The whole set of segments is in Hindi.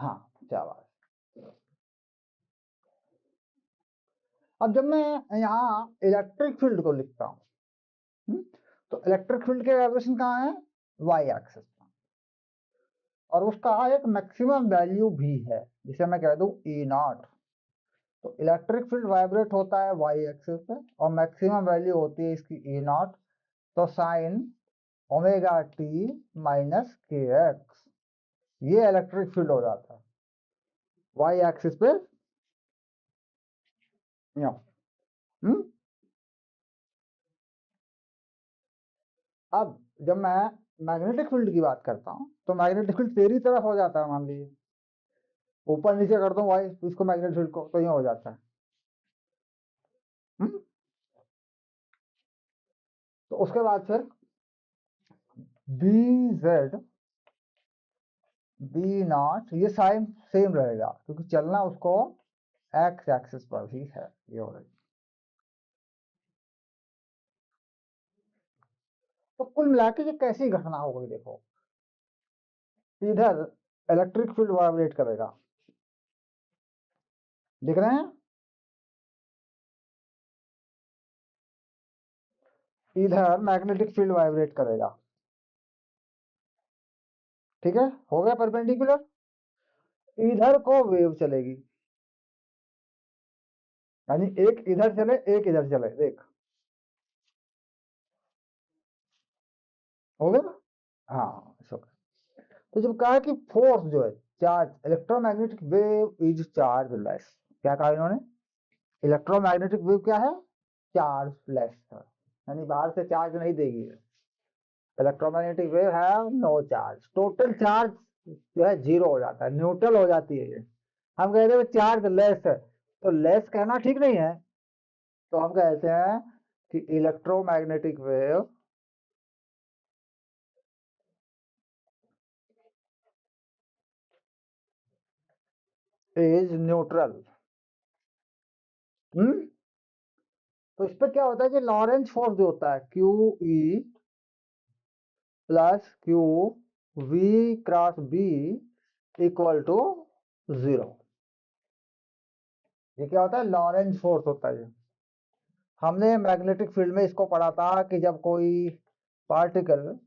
हाँ शाबाश। अब जब मैं यहाँ इलेक्ट्रिक फील्ड को लिखता हूँ, तो इलेक्ट्रिक फील्ड के वाइब्रेशन कहाँ है, वाई एक्सिस में, और उसका एक मैक्सिमम वैल्यू भी है जिसे मैं कह दूं ई नॉट। तो इलेक्ट्रिक फील्ड वाइब्रेट होता है वाई एक्सिस पे और मैक्सिमम वैल्यू होती है इसकी ई नॉट। तो साइन ओमेगा टी माइनस के एक्स, ये इलेक्ट्रिक फील्ड हो जाता है वाई एक्सिस पे। हम्म अब जब मैं मैग्नेटिक फील्ड की बात करता हूँ तो मैग्नेटिक फील्ड तेरी तरफ हो जाता है, मान लीजिए ऊपर नीचे कर दो वाई इसको मैग्नेटिक फील्ड को, तो ये हो जाता है। हम्म तो उसके बाद फिर बी जेड बी नॉट ये साइन सेम रहेगा क्योंकि चलना उसको एक्स एक्सिस पर ही है। ये हो रही, तो कुल मिला के ये कैसी घटना हो गई देखो, इधर इलेक्ट्रिक फील्ड वाइब्रेट करेगा, देख रहे हैं, इधर मैग्नेटिक फील्ड वाइब्रेट करेगा, ठीक है, हो गया परपेंडिकुलर। इधर को वेव चलेगी, यानी एक इधर चले एक इधर चले, देख हो गया। हाँ सो, तो जब कहा कि फोर्स जो है charge, electromagnetic wave is chargeless, क्या कहा इन्होंने, इलेक्ट्रोमैग्नेटिक वेव क्या है, चार्जलेस है, यानी बाहर से चार्ज नहीं देगी। इलेक्ट्रोमैग्नेटिक वेव है नो चार्ज, टोटल चार्ज जो है जीरो हो जाता है, न्यूट्रल हो जाती है ये। हम कहते हैं चार्ज लेस है, तो लेस कहना ठीक नहीं है, तो हम कहते हैं कि इलेक्ट्रोमैग्नेटिक वेव इज न्यूट्रल। तो इस पर क्या होता है कि लॉरेंज फोर्स जो होता है Q E plus Q V cross B equal to 0, ये क्या होता है, लॉरेंज फोर्स होता है। हमने मैग्नेटिक फील्ड में इसको पढ़ा था कि जब कोई पार्टिकल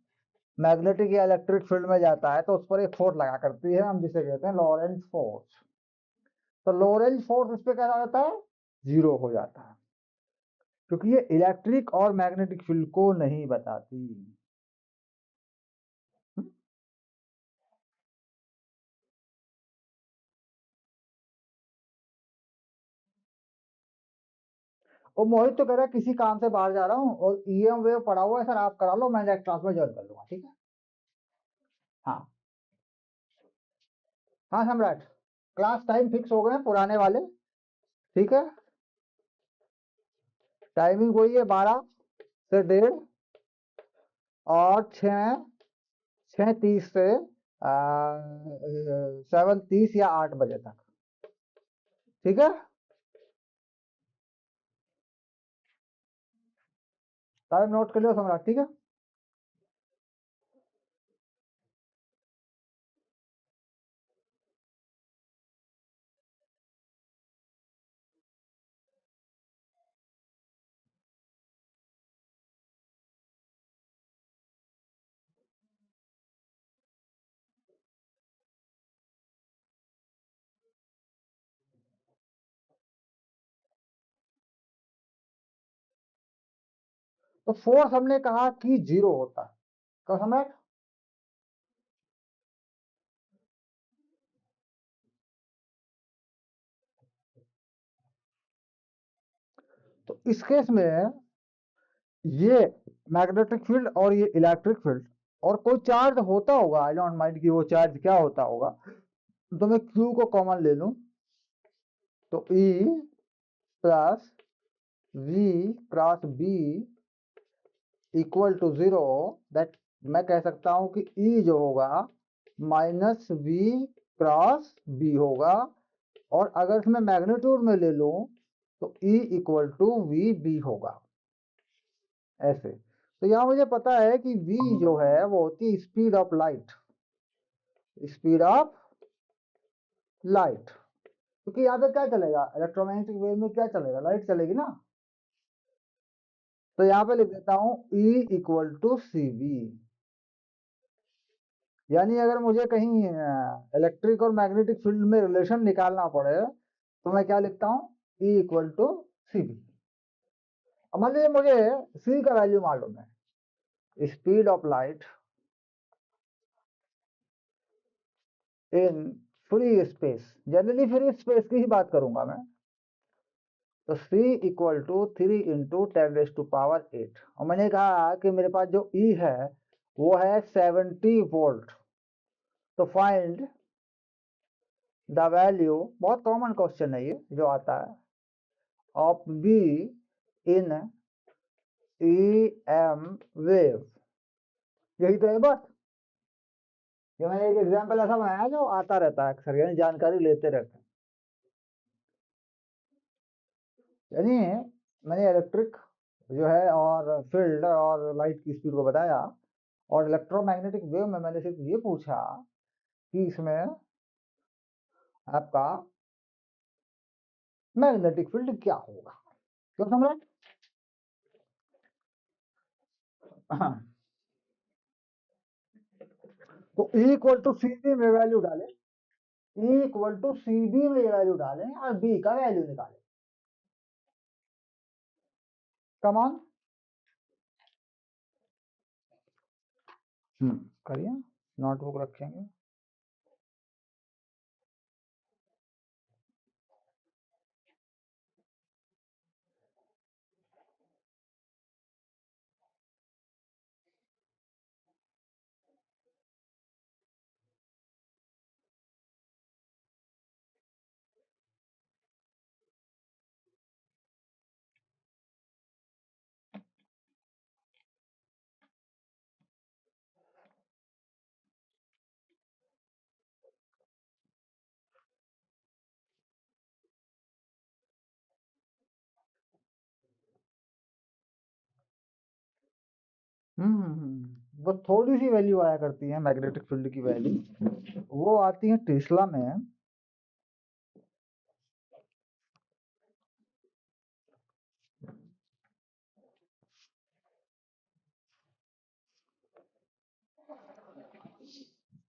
मैग्नेटिक या इलेक्ट्रिक फील्ड में जाता है तो उस पर एक फोर्स लगा करती है, हम जिसे कहते हैं लॉरेंज फोर्स। तो लॉरेंज फोर्स इस पे क्या हो जाता है, जीरो हो जाता है, क्योंकि ये इलेक्ट्रिक और मैग्नेटिक फील्ड को नहीं बताती। वो मोहित तो कह रहा है किसी काम से बाहर जा रहा हूँ और ईएम वेव पड़ा हुआ है सर, आप करा लो, मैं नेक्स्ट क्लास में ज्वाइन कर लूंगा, ठीक है। हाँ हाँ सम्राट, क्लास टाइम फिक्स हो गए पुराने वाले, ठीक है, टाइमिंग वही है 12 से 1:30 और 6:30 से 7:30 या 8 बजे तक, ठीक है। टाइम नोट कर लो सम्राट, ठीक है। तो फोर्स हमने कहा कि जीरो होता है, क्या सम्राट, तो इस केस में ये मैग्नेटिक फील्ड और ये इलेक्ट्रिक फील्ड और कोई चार्ज होता होगा, आई डोंट माइंड कि वो चार्ज क्या होता होगा, तो मैं Q को कॉमन ले लूं, तो E plus V cross B equal to 0, that मैं कह सकता हूं कि E जो होगा माइनस V क्रॉस B होगा, और अगर इसमें मैग्नीट्यूड में ले लूं तो E equal to V B होगा, ऐसे। तो यहाँ मुझे पता है कि V जो है वो होती है speed of light, speed of light, क्योंकि यहाँ पे क्या चलेगा, इलेक्ट्रोमैग्नेटिक वेव में क्या चलेगा, लाइट चलेगी ना। तो यहाँ पे लिख देता हूँ E equal to C B. यानी अगर मुझे कहीं इलेक्ट्रिक और मैग्नेटिक फील्ड में रिलेशन निकालना पड़े तो मैं क्या लिखता हूँ, E equal to C B. अब मान लीजिए मुझे C का वैल्यू मालूम है, speed of light in free space, generally free space की ही बात करूंगा मैं। तो C इक्वल टू 3 इंटू 10⁸ और मैंने कहा कि मेरे पास जो E है वो है 70 वोल्ट। तो फाइंड द वैल्यू, बहुत कॉमन क्वेश्चन है ये जो आता है, of B in EM wave. यही तो है बस। ये मैंने एक एग्जांपल ऐसा बनाया जो आता रहता है अक्सर, यानी जानकारी लेते रहते हैं। यानी मैंने इलेक्ट्रिक जो है और फील्ड और लाइट की स्पीड को बताया, और इलेक्ट्रोमैग्नेटिक वेव में मैंने सिर्फ ये पूछा कि इसमें आपका मैग्नेटिक फील्ड क्या होगा। क्यों सम्राट? हाँ। तो E equal to C B में वैल्यू डालें, E equal to C B में वैल्यू डालें और B का वैल्यू निकालें। कमान करिए, नोटबुक रखेंगे। वो थोड़ी सी वैल्यू आया करती है मैग्नेटिक फील्ड की वैल्यू, वो आती है टेस्ला में।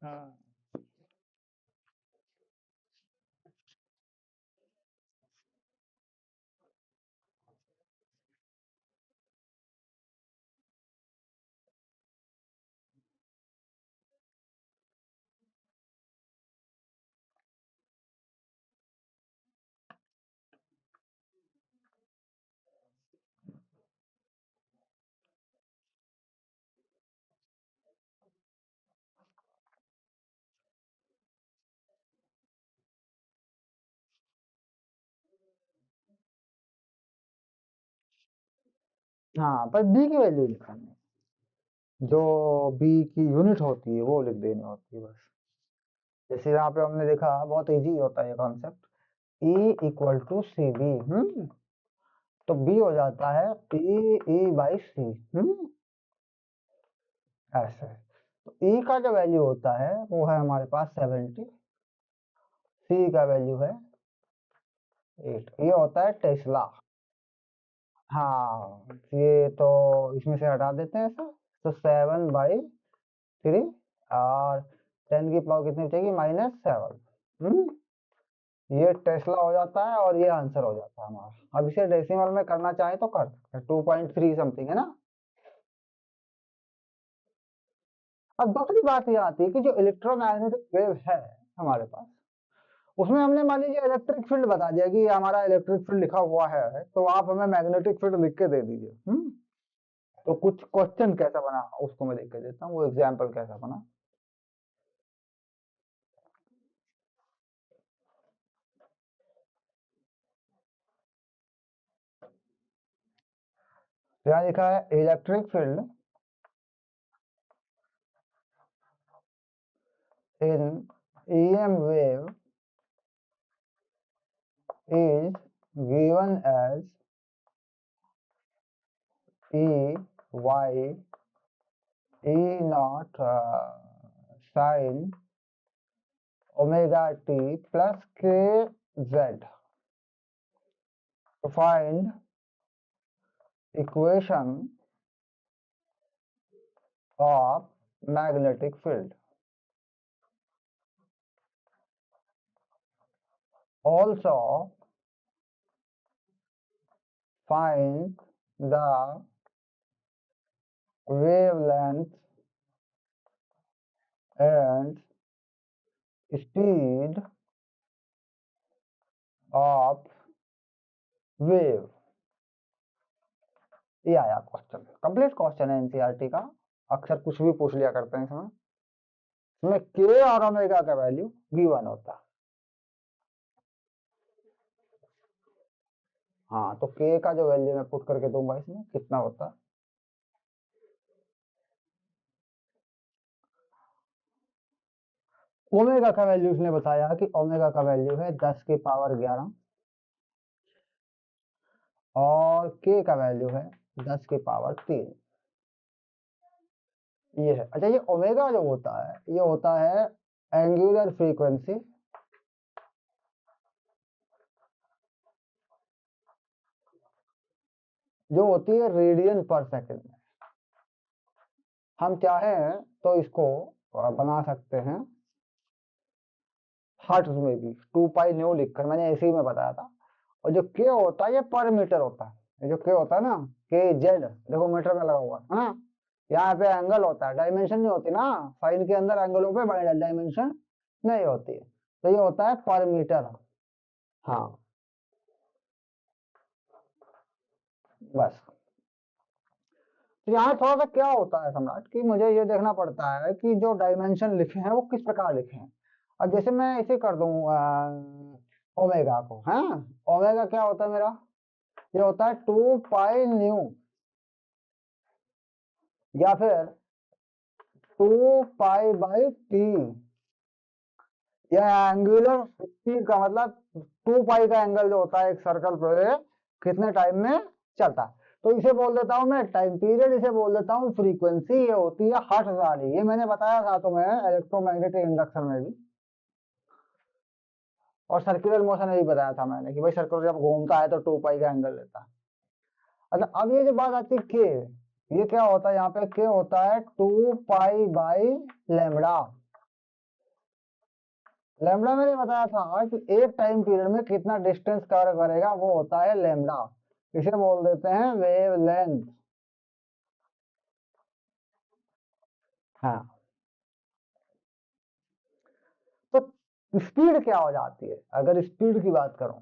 हाँ। हाँ, पर बी की वैल्यू लिखानी, जो बी की यूनिट होती है वो लिख देनी होती है बस। जैसे यहाँ पे हमने देखा, बहुत इजी होता है ये concept, E equal to C B. तो बी हो जाता है E/C। ऐसे। तो E का जो वैल्यू होता है वो है हमारे पास 70, C का वैल्यू है 8। ये होता है टेस्ला। हाँ, ये तो इसमें से हटा देते हैं ऐसा। तो 7/3 और 10 की पावर कितनी बचेगी, -7। ये टेस्ला हो जाता है और ये आंसर हो जाता है हमारा। अब इसे डेसिमल में करना चाहे तो कर सकते हैं, 2.3 समथिंग है ना। अब दूसरी बात ये आती है कि जो इलेक्ट्रोमैग्नेटिक वेव है हमारे पास, उसमें हमने मान लीजिए इलेक्ट्रिक फील्ड बता दिया कि हमारा इलेक्ट्रिक फील्ड लिखा हुआ है, तो आप हमें मैग्नेटिक फील्ड लिख के दे दीजिए। तो कुछ क्वेश्चन कैसा बना उसको मैं लिख के देता हूँ, वो एग्जाम्पल कैसा बना। तो यहाँ लिखा है electric field in EM wave is given as EY E naught sin omega T plus के Z to find equation of magnetic field. Also find the wavelength and speed of wave. ये आया क्वेश्चन, कंप्लीट क्वेश्चन है एनसीईआरटी का। अक्सर कुछ भी पूछ लिया करते हैं इसमें के और ओमेगा का वैल्यू गिवन होता है। हाँ, तो के का जो वैल्यू मैं पुट करके दूंगा इसमें कितना होता है। ओमेगा का वैल्यू इसने बताया कि ओमेगा का वैल्यू है 10 की पावर 11 और के का वैल्यू है 10 की पावर 3। ये है। अच्छा, ये ओमेगा जो होता है ये होता है एंगुलर फ्रीक्वेंसी जो होती है रेडियन पर सेकंड में। हम चाहें तो इसको बना सकते हैं हर्ट्ज में भी, 2 पाई न्यू लिखकर, मैंने ऐसे ही में बताया था। और जो के होता है ये पर मीटर होता है। ये जो के होता है ना, के जेड देखो मीटर में लगा हुआ है ना। यहाँ पे एंगल होता है, डायमेंशन नहीं होती ना, साइन के अंदर एंगलों पे डायमेंशन नहीं होती है, तो ये होता है पर मीटर। हाँ बस। तो यहाँ थोड़ा सा क्या होता है सम्राट कि मुझे ये देखना पड़ता है कि जो डायमेंशन लिखे हैं वो किस प्रकार लिखे हैं। अब जैसे मैं इसे कर दूं ओमेगा को, हाँ ओमेगा क्या होता है मेरा, ये होता है 2 पाई न्यू या फिर 2 पाई बाई टी। यह एंगुलर स्पीड का मतलब 2 पाई का एंगल जो होता है एक सर्कल पे कितने टाइम में चलता है, तो इसे बोल देता हूं मैं टाइम पीरियड, इसे बोल देता हूं फ्रीक्वेंसी। ये होती है हर्ट्ज वाली, ये मैंने बताया था तुम्हें इलेक्ट्रोमैग्नेटिक इंडक्शन में भी, और सर्कुलर मोशन में भी बताया था मैंने कि भाई सर्कुलर जब घूमता है तो 2 पाई का एंगल लेता है। अच्छा, अब ये जो बात आती है के, ये क्या होता है, यहाँ पे के होता है 2 पाई बाई लैम्बडा। लैम्बडा मैंने बताया था कि एक टाइम पीरियड में कितना डिस्टेंस कवर करेगा, वो होता है लैम्बडा। इसे बोल देते हैं वेव लेंथ। हाँ, तो स्पीड क्या हो जाती है, अगर स्पीड की बात करूं,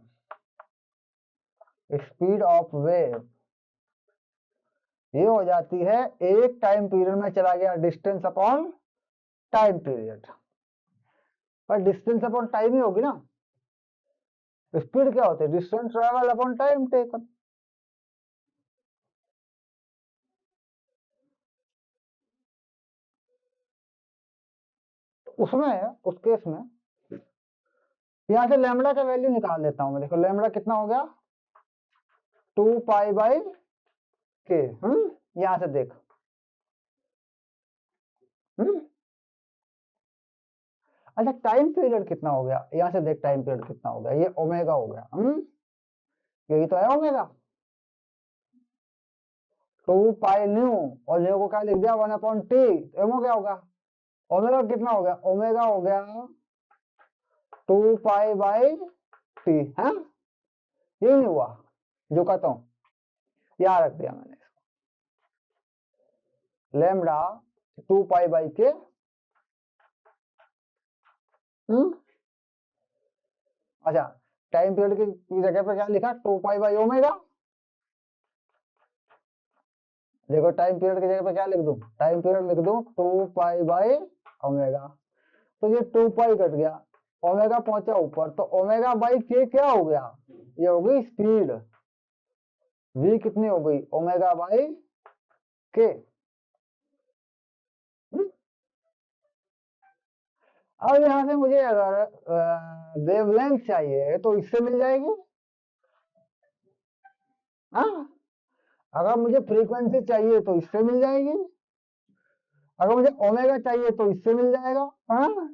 स्पीड ऑफ वेव ये हो जाती है एक टाइम पीरियड में चला गया डिस्टेंस अपॉन टाइम पीरियड, पर डिस्टेंस अपॉन टाइम ही होगी ना। स्पीड क्या होती है, distance travel upon time taken. उसमें उस केस में यहां से लैम्बडा का वैल्यू निकाल लेता हूं मैं। देखो लैम्बडा कितना हो गया, 2 पाई बाई के। यहां से देख, अच्छा टाइम पीरियड कितना हो गया, यहां से देख टाइम पीरियड कितना हो गया, ये ओमेगा हो गया। यही तो है ओमेगा, 2 पाई न्यू, और न्यू को क्या लिख दिया 1 अपॉन टी, एमओ क्या होगा, ओमेगा कितना हो गया, ओमेगा हो गया 2 पाई बाई टी है। ये नहीं हुआ जो कहता हूं, यहाँ रख दिया मैंने इसको, लैम्बडा 2 पाई बाई के। अच्छा, टाइम पीरियड की जगह पे क्या लिखा, 2 पाई बाई ओमेगा। देखो टाइम पीरियड की जगह पे क्या लिख दूं, टाइम पीरियड लिख दूं 2 पाई बाई ओमेगा, तो ये 2 पाई कट गया, ओमेगा पहुंचा ऊपर, तो ओमेगा बाई के क्या हो गया, ये हो गई स्पीड। v कितनी हो गई, ओमेगा बाई के। अब यहां से मुझे अगर वेवलेंथ चाहिए तो इससे मिल जाएगी। हाँ, अगर मुझे फ्रीक्वेंसी चाहिए तो इससे मिल जाएगी, अगर मुझे ओमेगा चाहिए तो इससे मिल जाएगा। हाँ,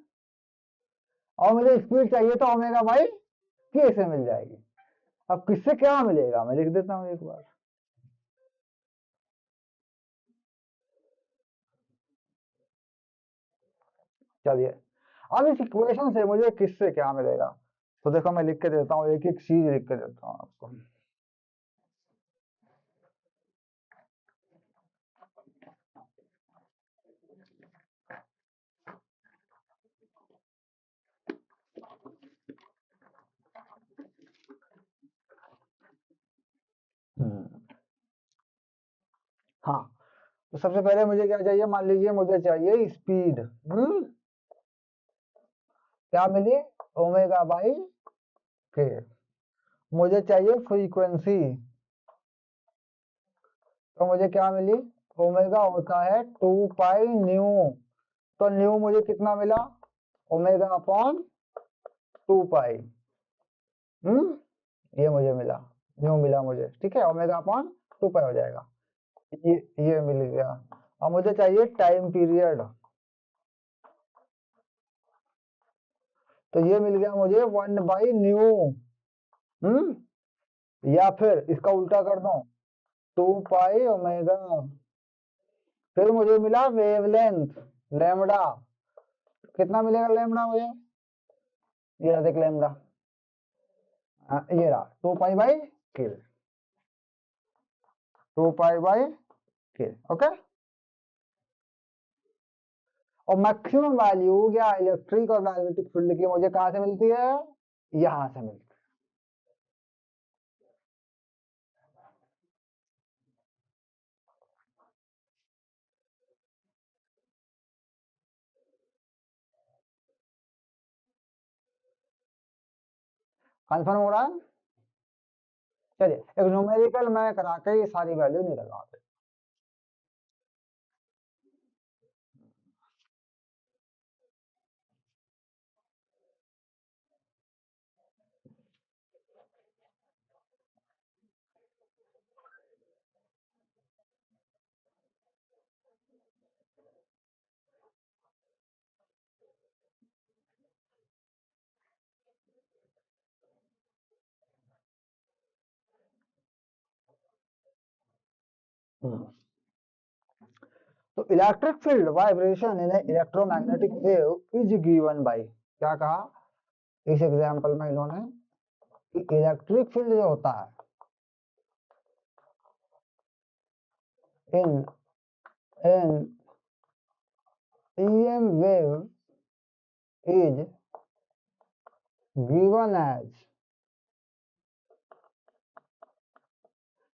और मुझे स्पीड चाहिए तो ओमेगा बाई के से मिल जाएगी। अब किससे क्या मिलेगा मैं लिख देता हूं एक बार। चलिए अब इस इक्वेशन से मुझे किससे क्या मिलेगा, तो देखो मैं लिख के देता हूँ, एक एक चीज लिख के देता हूँ आपको। हाँ तो सबसे पहले मुझे क्या चाहिए, मान लीजिए मुझे चाहिए स्पीड, क्या मिली, ओमेगा बाई के। मुझे चाहिए फ्रीक्वेंसी, तो मुझे क्या मिली, ओमेगा होता है 2 पाई न्यू, तो न्यू मुझे कितना मिला, ओमेगा अपॉन 2 पाई। ये मुझे मिला, न्यू मिला मुझे, ठीक है, ओमेगा अपॉन 2 पाई हो जाएगा। ये ये मिल गया। अब मुझे चाहिए टाइम पीरियड, तो ये मिल गया मुझे 1/न्यू। या फिर इसका उल्टा कर दो, 2 पाई ओमेगा। फिर मुझे मिला वेवलेंथ लैम्डा, कितना मिलेगा लैम्डा मुझे, ये रहा देख लैम्डा, ये रहा 2 पाई बाई के, 2 पाई बाई के, ओके। और मैक्सिमम वैल्यू या इलेक्ट्रिक और मैग्नेटिक फील्ड की मुझे कहां से मिलती है, यहां से मिलती है। कंफर्म हो रहा है। चलिए एक न्यूमेरिकल मैं करा के ये सारी वैल्यू निकलवाते। तो electric field vibration in electromagnetic wave is given by, क्या कहा इस एग्जांपल में इन्होंने, कि इलेक्ट्रिक फील्ड जो होता है इन इन EM wave is given as,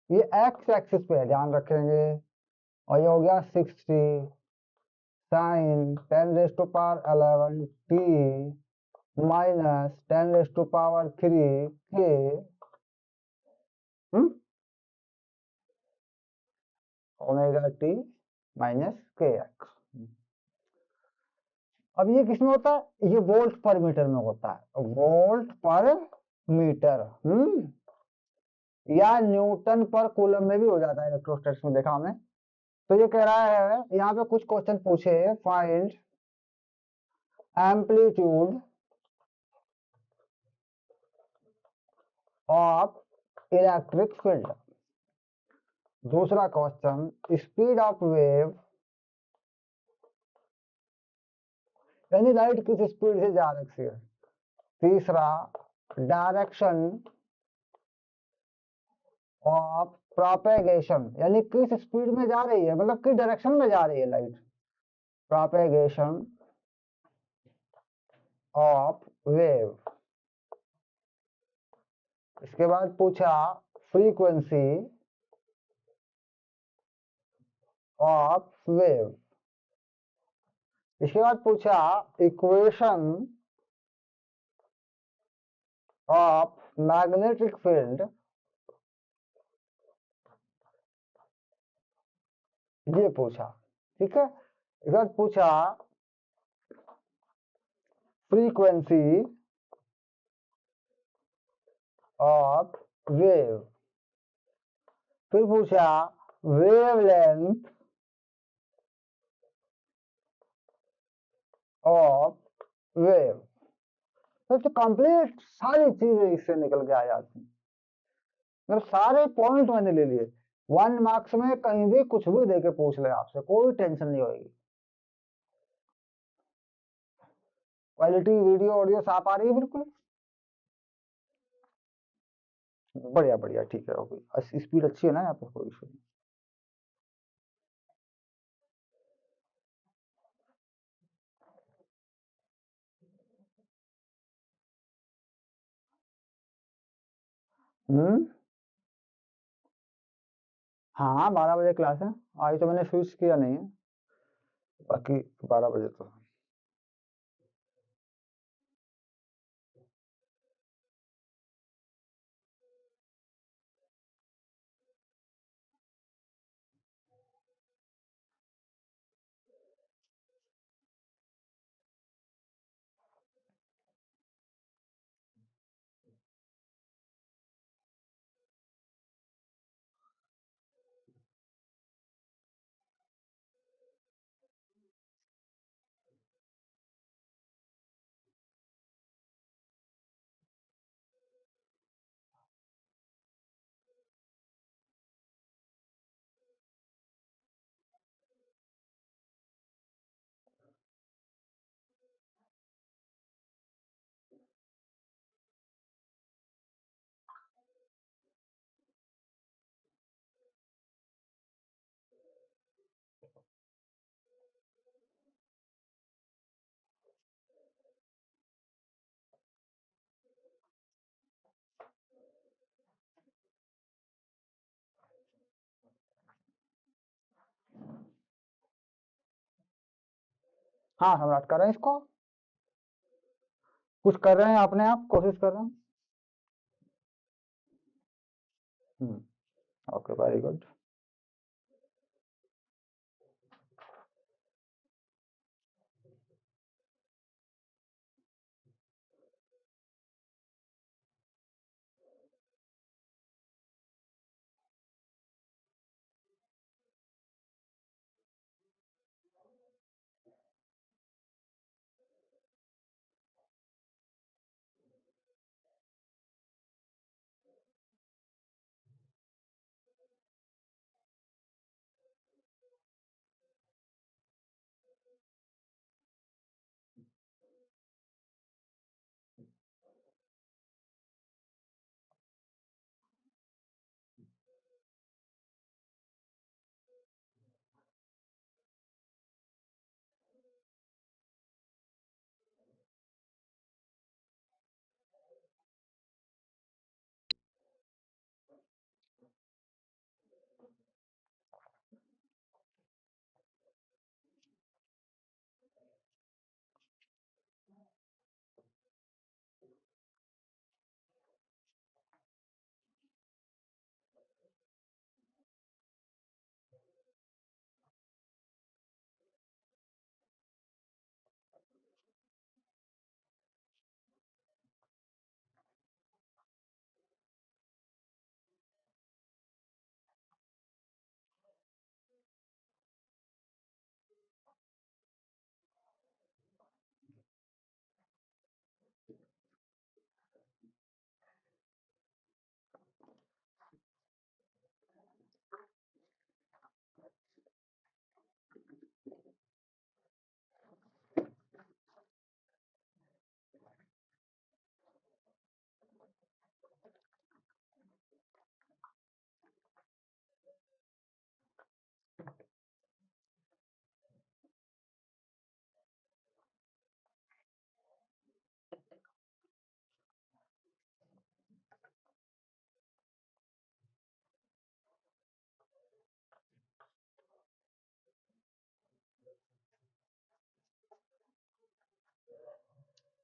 ये एक्स एक्सिस पे है ध्यान रखेंगे, और ये हो गया 60 साइन 10⁻11 t माइनस 10⁻3 के ओमेगा टी माइनस के एक्स। अब ये किसमें होता है, ये वोल्ट पर मीटर में होता है, वोल्ट पर मीटर, या न्यूटन पर कूलम में भी हो जाता है इलेक्ट्रोस्टैटिक्स में, देखा हमने। तो ये कह रहा है यहाँ पे कुछ क्वेश्चन पूछे, find amplitude of electric field. दूसरा क्वेश्चन स्पीड ऑफ वेव, यानी लाइट किस स्पीड से जा रही है। तीसरा डायरेक्शन ऑफ प्रोपेगेशन, यानी किस स्पीड में जा रही है, मतलब किस डायरेक्शन में जा रही है लाइट, प्रोपेगेशन ऑफ वेव। इसके बाद पूछा फ्रीक्वेंसी ऑफ वेव। इसके बाद पूछा इक्वेशन ऑफ मैग्नेटिक फील्ड, ये पूछा, ठीक है। इसके बाद पूछा फ्रीक्वेंसी ऑफ वेव, फिर पूछा वेवलेंथ ऑफ वेव, तो कंप्लीट सारी चीजें इससे निकल के आ जाती हैं। मतलब सारे पॉइंट मैंने ले लिए। 1 मार्क्स में कहीं भी कुछ भी दे के पूछ ले आपसे, कोई टेंशन नहीं होगी। क्वालिटी वीडियो ऑडियो साफ आ रही है बिल्कुल? बढ़िया बढ़िया, ठीक है, ओके। स्पीड अच्छी है ना यहाँ पे, कोई इशू नहीं। हम्म। हाँ, 12 बजे क्लास है। आज तो मैंने स्विच किया नहीं है, बाकी 12 बजे तो। हाँ, सम्राट कर रहे हैं इसको। कुछ कर रहे हैं अपने आप, कोशिश कर रहे हैं। Okay, very good.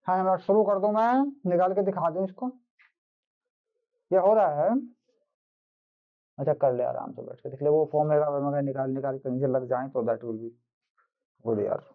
हाँ सम्राट, शुरू कर दूं मैं? निकाल के दिखा दूं इसको? ये हो रहा है? अच्छा, कर ले, आराम से बैठ के देख ले। वो फॉर्म मगर निकाल निकाल के नीचे लग जाए तो दैट विल बी गुड यार।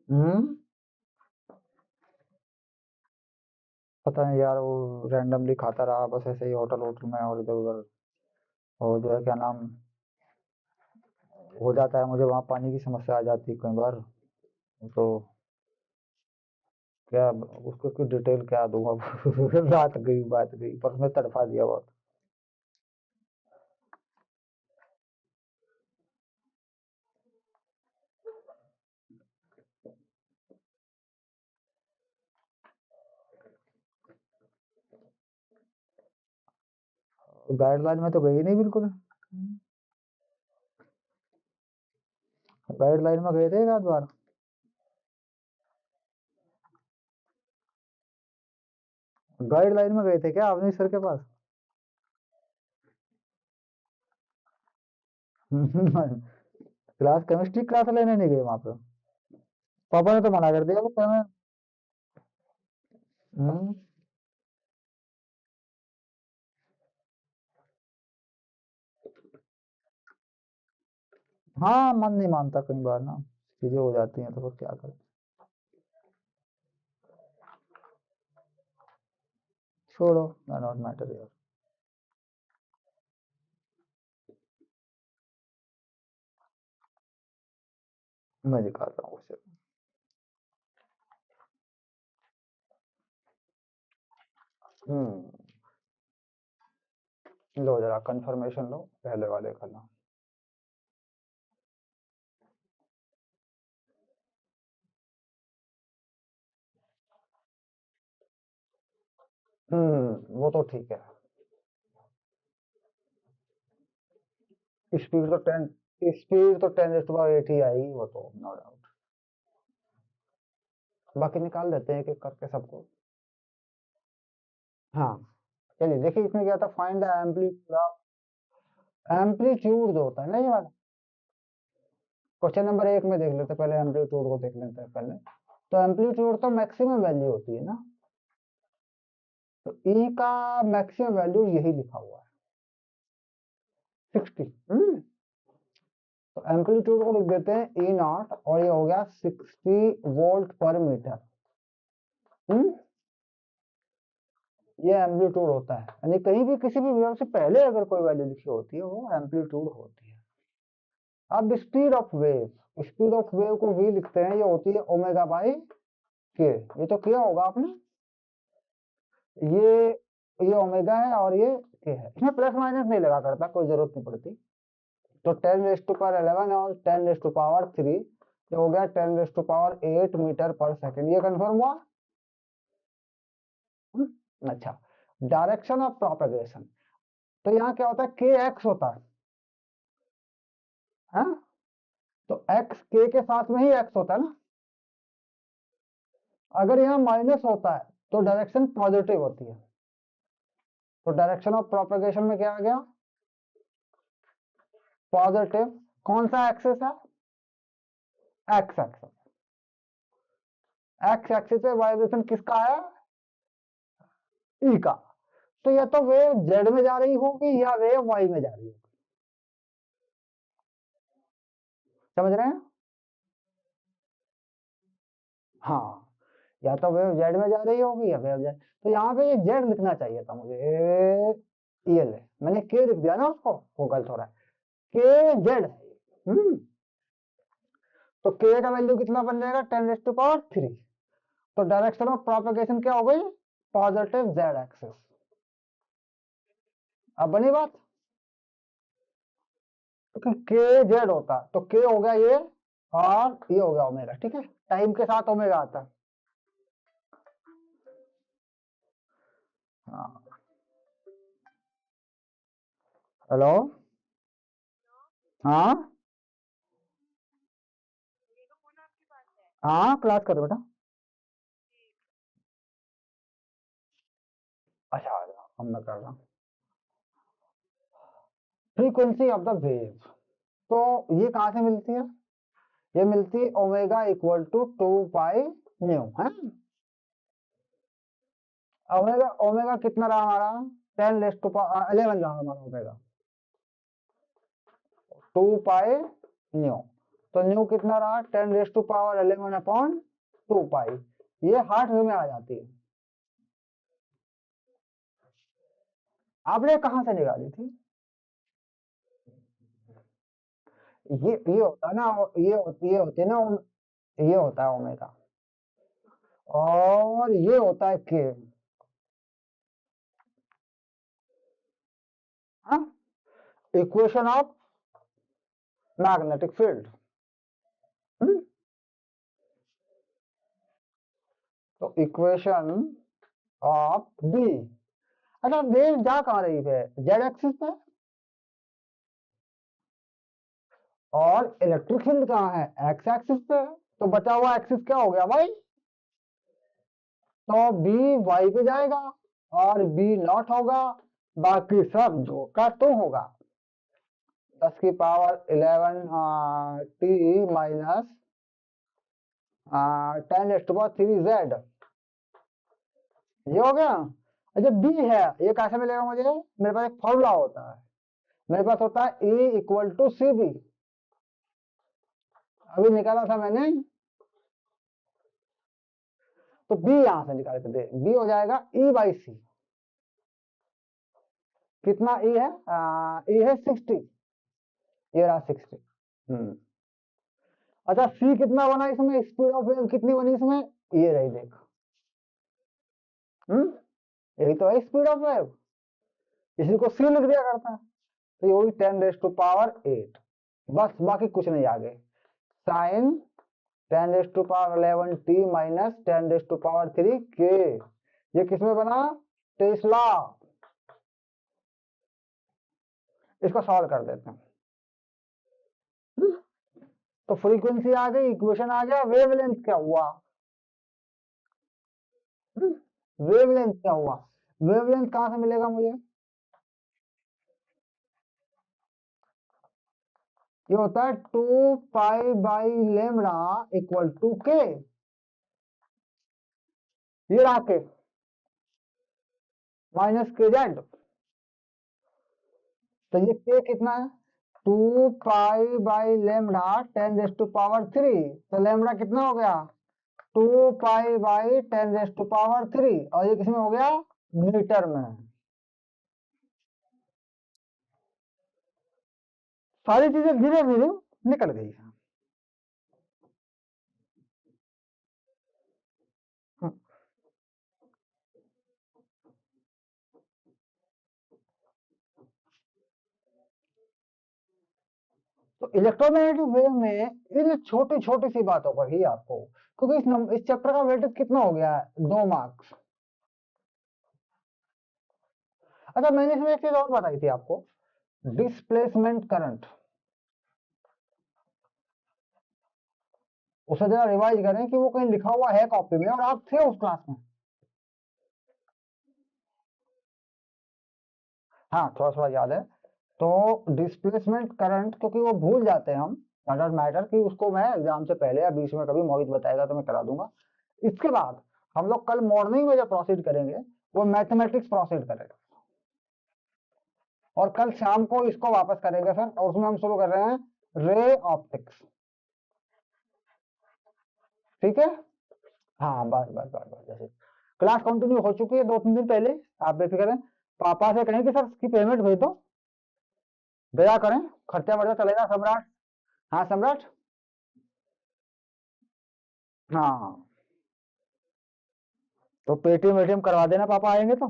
हम्म। पता नहीं यार, वो रैंडमली खाता रहा बस ऐसे ही होटल होटल में और इधर उधर। और जो है क्या नाम, हो जाता है मुझे वहाँ पानी की समस्या आ जाती है कई बार। तो क्या उसको की डिटेल क्या दूंगा। रात गई बात गई, पर मैं तड़पा दिया बहुत। गाइडलाइन में तो गई नहीं बिल्कुल। गाइडलाइन में गए थे एक आध बार। गाइडलाइन में गए थे क्या अवनीश सर के पास? क्लास, केमिस्ट्री क्लास लेने नहीं गए वहां पे? पापा ने तो मना कर दिया वो कहना। हम्म। हाँ, मन नहीं मानता कई बार ना, चीजें हो जाती हैं तो फिर क्या करें। छोड़ो, नॉट मैटर यार। मैं दिखाता हूँ उसे। हम्म। लो जरा कंफर्मेशन लो पहले वाले का ना। वो तो ठीक है। स्पीड तो 10 8 ही आएगी, वो तो नो डाउट। बाकी निकाल देते हैं एक एक करके सबको। हाँ, चलिए देखिए इसमें क्या था, फाइंड द एम्पलीट्यूड। एम्पलीट्यूड जो होता है ना ये वाला, क्वेश्चन नंबर 1 में देख लेते हैं, पहले एम्पलीट्यूड को देख लेते हैं पहले। तो एम्पलीट्यूड तो मैक्सिमम वैल्यू होती है ना, तो ई का मैक्सिमम वैल्यू यही लिखा हुआ है, 60। तो एम्पलीट्यूड को लिख देते हैं ई नॉट, और ये हो गया 60 वोल्ट पर मीटर। हम्म। ये एम्पलीट्यूड होता है, यानी कहीं भी किसी भी वेव से पहले अगर कोई वैल्यू लिखी होती है वो एम्पलीट्यूड होती है। अब speed of wave, speed of wave को वी लिखते हैं, ये होती है ओमेगा बाई के। ये तो किया होगा आपने। ये ये ओमेगा है और ये के है, इसमें प्लस माइनस नहीं लगा करता, कोई जरूरत नहीं पड़ती। तो 10⁻11 और 10⁻3, ये हो गया 10⁻8 मीटर पर सेकेंड, ये कन्फर्म हुआ। अच्छा, डायरेक्शन ऑफ प्रोपेगेशन, तो यहाँ क्या होता है, के एक्स होता है। तो एक्स के साथ में ही एक्स होता है ना। अगर यहाँ माइनस होता है तो डायरेक्शन पॉजिटिव होती है। तो डायरेक्शन ऑफ प्रोपेगेशन में क्या आ गया, पॉजिटिव। कौन सा एक्सिस है, एक्स एक्सिस। एक्स एक्सिस पे वाइब्रेशन किसका है, ई का। तो या तो वेव जेड में जा रही होगी या वेव वाई में जा रही होगी। समझ रहे हैं? हाँ, या तो वेव जेड में जा रही होगी या वेव जेड। तो यहाँ पे ये जेड लिखना चाहिए था मुझे, ये ले मैंने के लिख दिया ना उसको, वो गलत हो रहा है। के जेड है। तो के का वैल्यू कितना बन जाएगा, 10⁻3। तो डायरेक्शन ऑफ प्रोपेगेशन क्या हो गई, पॉजिटिव जेड एक्सिस। अब बनी बात, तो के जेड होता तो के हो गया ये, और ये हो गया ओमेगा, ठीक है, टाइम के साथ ओमेगा आता है। हाँ। हेलो। हाँ। हाँ, क्लास करो बेटा। अच्छा आ जाओ, अब मैं कर रहा हूँ। फ्रीक्वेंसी ऑफ द वेव, तो ये कहाँ से मिलती है, ये मिलती है omega equal to 2 pi nu है। ओमेगा ओमेगा कितना रहा हमारा, 10⁻11 रहा हमारा ओमेगा, 2 पाई न्यू। तो न्यू कितना रहा 10⁻11/2 पाई। ये हार्ट्ज में आ जाती है। आपने कहां से निकाली थी? ये होता है ना, ये होती है ना, ये होता है ओमेगा और ये होता है के। हाँ, इक्वेशन ऑफ मैग्नेटिक फील्ड। तो इक्वेशन ऑफ बी। अच्छा, वेव जा कहाँ रही है? जेड एक्सिस पे। और इलेक्ट्रिक फील्ड कहाँ है? एक्स एक्सिस पे। तो बचा हुआ एक्सिस क्या हो गया भाई? तो बी वाई पे जाएगा और बी नॉट होगा, बाकी सब जो का तो होगा। 10⁻11 टी माइनस 10⁻³ जेड। ये हो गया। अच्छा, बी है, ये कैसे मिलेगा मुझे? मेरे पास एक फॉर्मूला होता है, मेरे पास होता है E equal to C B. अभी निकाला था मैंने। तो बी यहां से निकाल के दे, बी हो जाएगा E/C। कितना E है? E है 60। ये रहा 60। अच्छा, सी कितना बना इसमें? स्पीड ऑफ वेव कितनी बनी इसमें? ये रही देख। यही तो है स्पीड ऑफ वेव, इसी को सी लिख दिया करता है। तो ये होगी 10⁻8। बस, बाकी कुछ नहीं आगे। साइन 10⁻11 टी माइनस 10⁻³ के। ये किसमें बना? टेस्ला। इसको सॉल्व कर देते हैं। तो फ्रीक्वेंसी आ गई, इक्वेशन आ गया, वेवलेंथ क्या हुआ? वेवलेंथ क्या हुआ? वेवलेंथ कहां से मिलेगा मुझे? ये होता है 2 पाई/λ इक्वल टू के। ये रहा के माइनस के जेड। तो ये के कितना है? 2 पाई/λ 10⁻³ तो लैम्बडा कितना हो गया? 2 पाई/10⁻³ और ये किसमें हो गया? मीटर में। सारी चीजें धीरे धीरे निकल गई। तो इलेक्ट्रोमैग्नेटिक वेव में इन छोटी छोटी सी बातों पर ही आपको, क्योंकि इस चैप्टर का वेटेज कितना हो गया है? 2 मार्क्स। अच्छा, मैंने इसमें एक चीज और बताई थी आपको, डिस्प्लेसमेंट करंट। उसे जरा रिवाइज करें कि वो कहीं लिखा हुआ है कॉपी में और आप थे उस क्लास में। हाँ, थोड़ा थोड़ा याद है। तो डिस्प्लेसमेंट करंट, क्योंकि वो भूल जाते हैं हम, डजंट मैटर कि उसको मैं एग्जाम से पहले या बीच में कभी मोहित बताएगा तो मैं करा दूंगा। इसके बाद हम लोग कल मॉर्निंग में जो प्रोसीड करेंगे वो मैथमेटिक्स प्रोसीड करेंगे, और कल शाम को इसको वापस करेंगे सर। और उसमें हम शुरू कर रहे हैं रे ऑप्टिक्स। ठीक है? हाँ, बस बस बस बस, जैसे क्लास कंटिन्यू हो चुकी है 2-3 दिन पहले। आप बेफिक्र हैं, पापा से कहें कि सर इसकी पेमेंट भेज दो, दया करें, खर्चा वर्चा चलेगा। सम्राट। हाँ सम्राट। हाँ, तो पेटीएम वेटीएम करवा देना पापा आएंगे तो।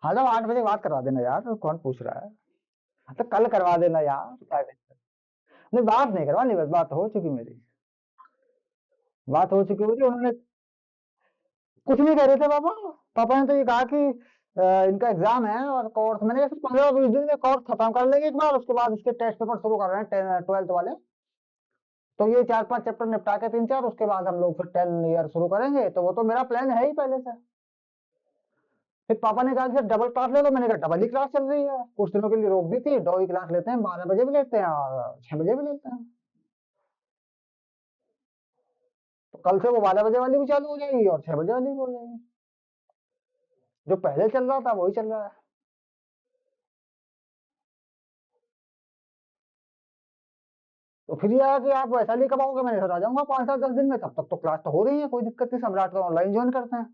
हाँ, तो 8 बजे बात करवा देना यार, तो कौन पूछ रहा है? तो कल करवा देना यार, क्या नहीं, बात नहीं करवानी, बस बात हो चुकी मेरी। बात हो चुकी मेरी, उन्होंने कुछ नहीं कह रहे थे पापा। पापा ने तो ये कहा कि इनका एग्जाम है और कोर्स, मैंने कहा 15-20 दिन में कोर्स खत्म कर लेंगे एक बार, उसके बाद इसके टेस्ट पेपर शुरू कर रहे हैं 12th वाले। तो ये 4-5 चैप्टर निपटा के 3-4, उसके बाद हम लोग फिर 10 ईयर शुरू करेंगे। तो वो तो मेरा प्लान है ही पहले से। फिर पापा ने कहा कि सर डबल क्लास ले लो, मैंने कहा डबल ही क्लास चल रही है, कुछ दिनों के लिए रोक दी थी। 2 ही क्लास लेते हैं, 12 बजे भी लेते हैं और 6 बजे भी लेते हैं। तो कल से वो 12 बजे वाली भी चालू हो जाएगी और 6 बजे वाली भी हो जाएगी। जो पहले चल रहा था वही चल रहा है। तो फिर ये है कि आप वैशाली कब आओगे, मैं इधर आ जाऊंगा 5 7 10 दिन में, तब तक तो क्लास तो हो रही है, कोई दिक्कत नहीं, सम्राट तो ऑनलाइन ज्वाइन करते हैं।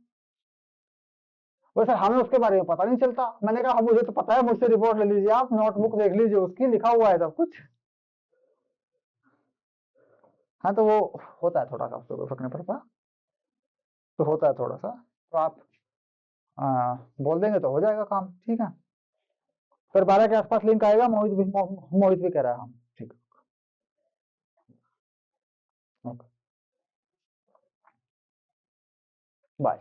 वैसे हमें उसके बारे में पता नहीं चलता, मैंने कहा मुझे तो पता है, मुझसे रिपोर्ट ले लीजिए, आप नोटबुक देख लीजिए, उसकी लिखा हुआ है सब कुछ। हाँ तो वो होता है थोड़ा सा, उसको कोई फर्क नहीं पड़ता, तो होता है थोड़ा सा, तो आप बोल देंगे तो हो जाएगा काम, ठीक है। फिर 12 के आसपास लिंक आएगा, मोहित भी कह रहा है हम, ठीक है, ओके, बाय।